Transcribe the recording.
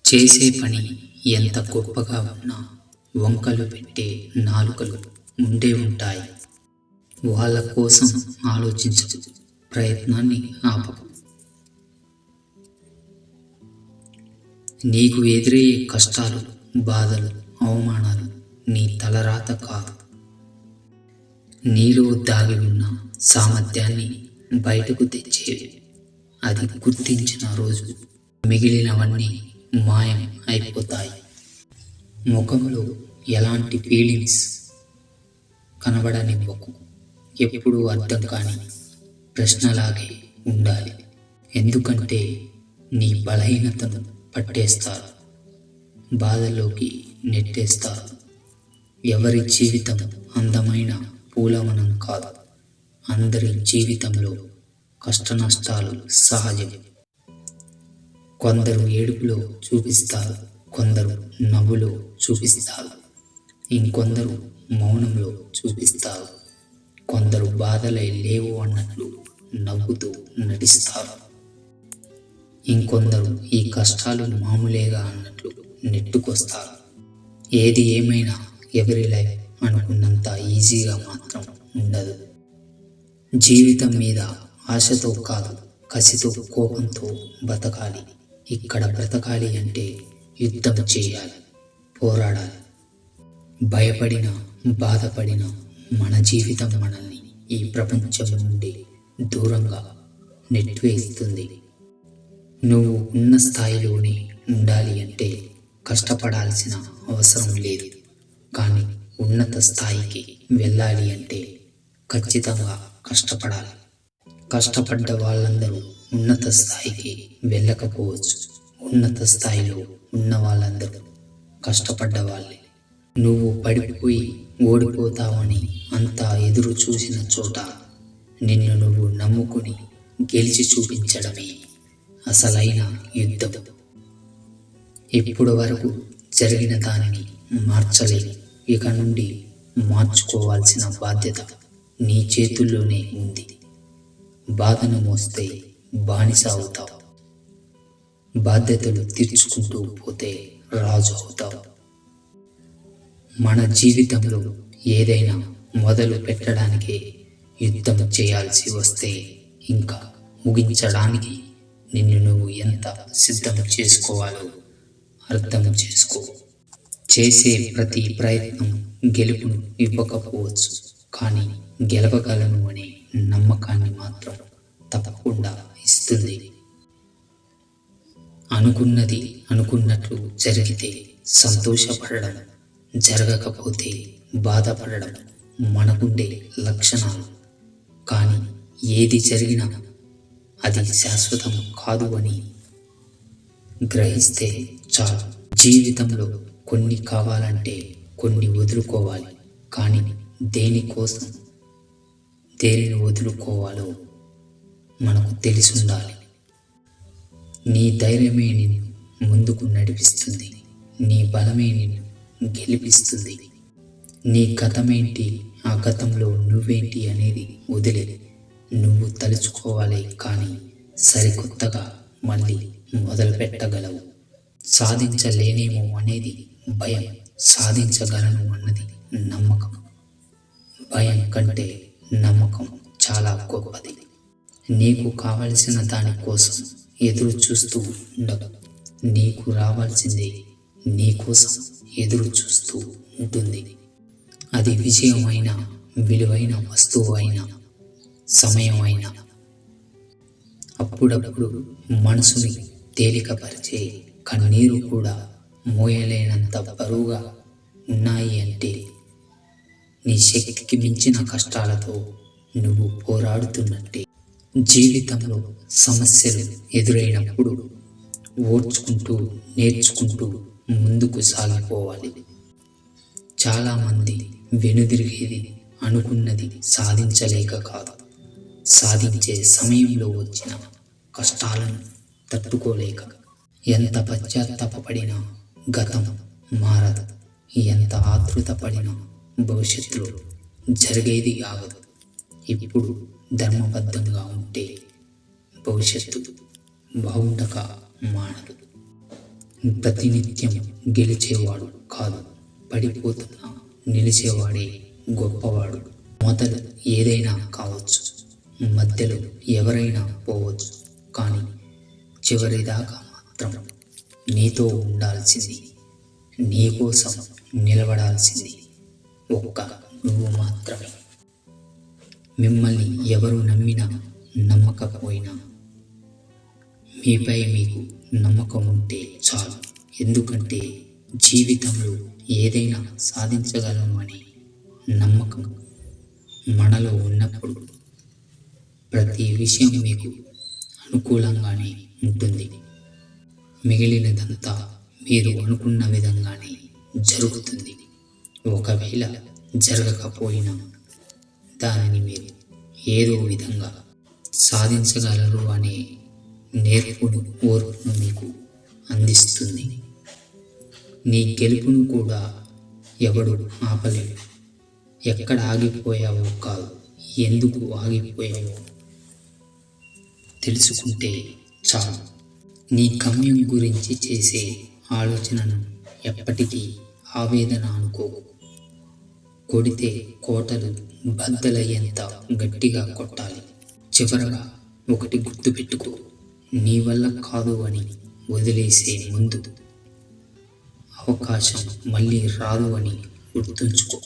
చేసే పని ఎంత గొప్పగా ఉన్నా వంకలు పెట్టే నాలుకలు ఉండే ఉంటాయి. వాళ్ళ కోసం ఆలోచించు, ప్రయత్నాన్ని ఆపకు. నీకు ఎదురయ్యే కష్టాలు, బాధలు, అవమానాలు నీ తలరాత కాదు. నీలో దాగి ఉన్న సామర్థ్యాన్ని బయటకు తెచ్చేవి. అది గుర్తించిన రోజు మిగిలినవన్నీ మాయం అయిపోతాయి. ముఖంలో ఎలాంటి ఫీలింగ్స్ కనబడనివ్వకు. ఎప్పుడూ అర్థం కాని ప్రశ్నలాగే ఉండాలి. ఎందుకంటే నీ బలహీనతను పట్టేస్తారు, బాధలోకి నెట్టేస్తారు. ఎవరి జీవితం అందమైన పూలవనం కాదు. అందరి జీవితంలో కష్టనష్టాలు సహజం. కొందరు ఏడుపులో చూపిస్తారు, కొందరు నవ్వులో చూపిస్తారు, ఇంకొందరు మౌనంలో చూపిస్తారు. కొందరు బాధలే లేవు అన్నట్లు నవ్వుతూ నటిస్తారు. ఇంకొందరు ఈ కష్టాలు మామూలేగా అన్నట్లు నెట్టుకొస్తారు. ఏది ఏమైనా ఎవరి లైఫ్ అనుకున్నంత ఈజీగా మాత్రం ఉండదు. జీవితం మీద ఆశతో కాదు, కసితో, కోపంతో బతకాలి. ఇక్కడ బ్రతకాలి అంటే యుద్ధం చేయాలి, పోరాడాలి. భయపడిన, బాధపడిన మన జీవితం మనల్ని ఈ ప్రపంచం నుండి దూరంగా నెట్టివేస్తుంది. నువ్వు ఉన్న స్థాయిలోనే ఉండాలి అంటే కష్టపడాల్సిన అవసరం లేదు. కానీ ఉన్నత స్థాయికి వెళ్ళాలి అంటే ఖచ్చితంగా కష్టపడాలి. కష్టపడ్డ వాళ్ళందరూ ఉన్నత స్థాయికి వెళ్ళకపోవచ్చు. ఉన్నత స్థాయిలో ఉన్న వాళ్ళందరూ కష్టపడ్డ వాళ్ళే. నువ్వు పడిపోయి ఓడిపోతావని అంతా ఎదురు చూసిన చోట నిన్ను నువ్వు నమ్ముకుని గెలిచి చూపించడమే అసలైన యుద్ధం. ఇప్పటి వరకు జరిగిన దానిని మార్చలేని, ఇక నుండి మార్చుకోవాల్సిన బాధ్యత నీ చేతుల్లోనే ఉంది. బాధను మోస్తే బానిస అవుతావు. బాధ్యతలు తీర్చుకుంటూ పోతే రాజు అవుతావు. మన జీవితంలో ఏదైనా మొదలు పెట్టడానికే యుద్ధం చేయాల్సి వస్తే ఇంకా ముగించడానికి నిన్ను నువ్వు ఎంత సిద్ధం చేసుకోవాలో అర్థం చేసుకో. చేసే ప్రతి ప్రయత్నం గెలుపును ఇవ్వకపోవచ్చు, కానీ గెలవగలను అనే నమ్మకాన్ని మాత్రం తప్పకుండా ఇస్తుంది. అనుకున్నది అనుకున్నట్లు జరిగితే సంతోషపడడం, జరగకపోతే బాధపడడం మనకుండే లక్షణాలు. కానీ ఏది జరిగినా అది శాశ్వతం కాదు అని గ్రహిస్తే చాలు. జీవితంలో కొన్ని కావాలంటే కొన్ని వదులుకోవాలి. కానీ దేనికోసం దేనిని వదులుకోవాలో మనకు తెలిసుండాలి. నీ ధైర్యమే నిన్ను ముందుకు నడిపిస్తుంది. నీ బలమే నిన్ను గెలిపిస్తుంది. నీ గతమేంటి, ఆ గతంలో నువ్వేంటి అనేది వదిలే. నువ్వు తలుచుకోవాలి, కానీ సరికొత్తగా మళ్ళీ మొదలు పెట్టగలవు. సాధించలేనేమో అనేది భయం, సాధించగలను అన్నది నమ్మకం. భయం కంటే నమ్మకం చాలా గొప్పది. నీకు కావలసిన దానికోసం ఎదురు చూస్తూ ఉండదు. నీకు రావాల్సిందే నీకోసం ఎదురు చూస్తూ ఉంటుంది. అది విజయమైన, విలువైన వస్తువు అయినా, సమయం అయినా. అప్పుడప్పుడు మనసుని తేలికపరిచే కన్నీరు కూడా మోయలేనంత బరువుగా ఉన్నాయి అంటే నీ శక్తికి మించిన కష్టాలతో నువ్వు పోరాడుతున్నట్టే. జీవితంలో సమస్యలు ఎదురైనప్పుడు ఓర్చుకుంటూ, నేర్చుకుంటూ ముందుకు సాగిపోవాలి. చాలామంది వెనుదిరిగేది అనుకున్నది సాధించలేక కాదు, సాధించే సమయంలో వచ్చిన కష్టాలను తట్టుకోలేక. ఎంత పశ్చాత్తాపపడినా గతం మారదు. ఎంత ఆతృత పడినా భవిష్యత్తులో జరిగేది ఆగదు. ఇప్పుడు ధర్మబద్ధంగా ఉంటే భవిష్యత్తు బాగుండక మానదు. ప్రతినిత్యం గెలిచేవాడు కాదు, పడిపోతున్నా నిలిచేవాడే గొప్పవాడు. మొదలు ఏదైనా కావచ్చు, మధ్యలో ఎవరైనా పోవచ్చు, కానీ చివరిదాకా మాత్రం నీతో ఉండాల్సింది, నీకోసం నిలబడాల్సింది ఒక్క నువ్వు మాత్రమే. మిమ్మల్ని ఎవరు నమ్మినా నమ్మకపోయినా మీపై మీకు నమ్మకం ఉంటే చాలు. ఎందుకంటే జీవితంలో ఏదైనా సాధించగలము అనే నమ్మకం మనలో ఉన్నప్పుడు ప్రతి విషయం మీకు అనుకూలంగానే ఉంటుంది. మిగిలినదంతా మీరు అనుకున్న విధంగానే జరుగుతుంది. ఒకవేళ జరగకపోయినా దానిని మీరు ఏదో విధంగా సాధించగలరు అనే నేర్పును, ఓర్పును మీకు అందిస్తుంది. నీ గెలుపును కూడా ఎవడు ఆపలేడు. ఎక్కడ ఆగిపోయావో కాదు, ఎందుకు ఆగిపోయావో తెలుసుకుంటే చాలు. నీ గమ్యం గురించి చేసే ఆలోచనను ఎప్పటికీ ఆవేదన అనుకోకు. కొడితే కోటలు బద్దలయ్యేంత గట్టిగా కొట్టాలి. చివరగా ఒకటి గుర్తుపెట్టుకో, నీ వల్ల కాదు అని వదిలేసే ముందు అవకాశం మళ్ళీ రాదు అని గుర్తుంచుకో.